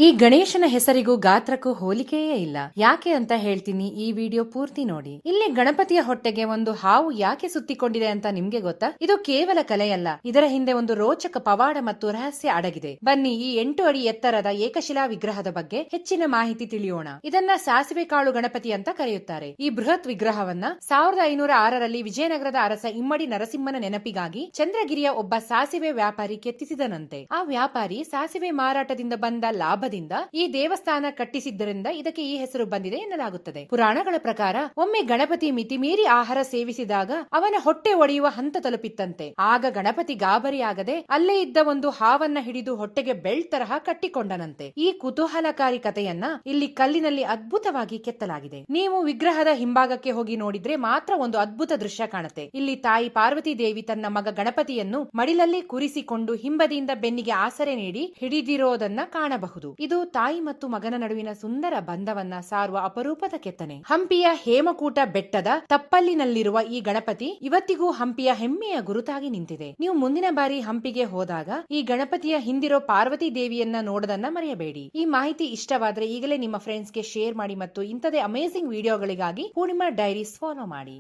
ಈ ಗಣೇಶನ ಹೆಸರಿಗೂ ಗಾತ್ರಕ್ಕೂ ಹೋಲಿಕೆಯೇ ಇಲ್ಲ. ಯಾಕೆ ಅಂತ ಹೇಳ್ತೀನಿ, ಈ ವಿಡಿಯೋ ಪೂರ್ತಿ ನೋಡಿ. ಇಲ್ಲಿ ಗಣಪತಿಯ ಹೊಟ್ಟೆಗೆ ಒಂದು ಹಾವು ಯಾಕೆ ಸುತ್ತಿಕೊಂಡಿದೆ ಅಂತ ನಿಮ್ಗೆ ಗೊತ್ತಾ? ಇದು ಕೇವಲ ಕಲೆಯಲ್ಲ, ಇದರ ಹಿಂದೆ ಒಂದು ರೋಚಕ ಪವಾಡ ಮತ್ತು ರಹಸ್ಯ ಅಡಗಿದೆ. ಬನ್ನಿ ಈ 8 ಅಡಿ ಎತ್ತರದ ಏಕಶಿಲಾ ವಿಗ್ರಹದ ಬಗ್ಗೆ ಹೆಚ್ಚಿನ ಮಾಹಿತಿ ತಿಳಿಯೋಣ. ಇದನ್ನ ಸಾಸಿವೆ ಕಾಳು ಗಣಪತಿ ಅಂತ ಕರೆಯುತ್ತಾರೆ. ಈ ಬೃಹತ್ ವಿಗ್ರಹವನ್ನ 1506ರಲ್ಲಿ ವಿಜಯನಗರದ ಅರಸ ಇಮ್ಮಡಿ ನರಸಿಂಹನ ನೆನಪಿಗಾಗಿ ಚಂದ್ರಗಿರಿಯ ಒಬ್ಬ ಸಾಸಿವೆ ವ್ಯಾಪಾರಿ ಕೆತ್ತಿಸಿದನಂತೆ. ಆ ವ್ಯಾಪಾರಿ ಸಾಸಿವೆ ಮಾರಾಟದಿಂದ ಬಂದ ಲಾಭ ಈ ದೇವಸ್ಥಾನ ಕಟ್ಟಿಸಿದ್ದರಿಂದ ಇದಕ್ಕೆ ಈ ಹೆಸರು ಬಂದಿದೆ ಎನ್ನಲಾಗುತ್ತದೆ. ಪುರಾಣಗಳ ಪ್ರಕಾರ ಒಮ್ಮೆ ಗಣಪತಿ ಮಿತಿಮೀರಿ ಆಹಾರ ಸೇವಿಸಿದಾಗ ಅವನ ಹೊಟ್ಟೆ ಒಡೆಯುವ ಹಂತ ತಲುಪಿತ್ತಂತೆ. ಆಗ ಗಣಪತಿ ಗಾಬರಿಯಾಗದೆ ಅಲ್ಲೇ ಇದ್ದ ಒಂದು ಹಾವನ್ನ ಹಿಡಿದು ಹೊಟ್ಟೆಗೆ ಬೆಲ್ಟ್ ತರಹ ಕಟ್ಟಿಕೊಂಡನಂತೆ. ಈ ಕುತೂಹಲಕಾರಿ ಕಥೆಯನ್ನ ಇಲ್ಲಿ ಕಲ್ಲಿನಲ್ಲಿ ಅದ್ಭುತವಾಗಿ ಕೆತ್ತಲಾಗಿದೆ. ನೀವು ವಿಗ್ರಹದ ಹಿಂಭಾಗಕ್ಕೆ ಹೋಗಿ ನೋಡಿದ್ರೆ ಮಾತ್ರ ಒಂದು ಅದ್ಭುತ ದೃಶ್ಯ ಕಾಣುತ್ತೆ. ಇಲ್ಲಿ ತಾಯಿ ಪಾರ್ವತಿ ದೇವಿ ತನ್ನ ಮಗ ಗಣಪತಿಯನ್ನು ಮಡಿಲಲ್ಲಿ ಕೂರಿಸಿಕೊಂಡು ಹಿಂಬದಿಯಿಂದ ಬೆನ್ನಿಗೆ ಆಸರೆ ನೀಡಿ ಹಿಡಿದಿರೋದನ್ನ ಕಾಣಬಹುದು. ಇದು ತಾಯಿ ಮತ್ತು ಮಗನ ನಡುವಿನ ಸುಂದರ ಬಂಧವನ್ನ ಸಾರುವ ಅಪರೂಪದ ಕೆತ್ತನೆ. ಹಂಪಿಯ ಹೇಮಕೂಟ ಬೆಟ್ಟದ ತಪ್ಪಲಿನಲ್ಲಿರುವ ಈ ಗಣಪತಿ ಇವತ್ತಿಗೂ ಹಂಪಿಯ ಹೆಮ್ಮೆಯ ಗುರುತಾಗಿ ನಿಂತಿದೆ. ನೀವು ಮುಂದಿನ ಬಾರಿ ಹಂಪಿಗೆ ಹೋದಾಗ ಈ ಗಣಪತಿಯ ಹಿಂದಿರೋ ಪಾರ್ವತಿ ದೇವಿಯನ್ನ ನೋಡೋದನ್ನ ಮರೆಯಬೇಡಿ. ಈ ಮಾಹಿತಿ ಇಷ್ಟವಾದ್ರೆ ಈಗಲೇ ನಿಮ್ಮ ಫ್ರೆಂಡ್ಸ್ಗೆ ಶೇರ್ ಮಾಡಿ ಮತ್ತು ಇಂಥದೇ ಅಮೇಜಿಂಗ್ ವಿಡಿಯೋಗಳಿಗಾಗಿ ಪೂರ್ಣಿಮಾ ಡೈರೀಸ್ ಫಾಲೋ ಮಾಡಿ.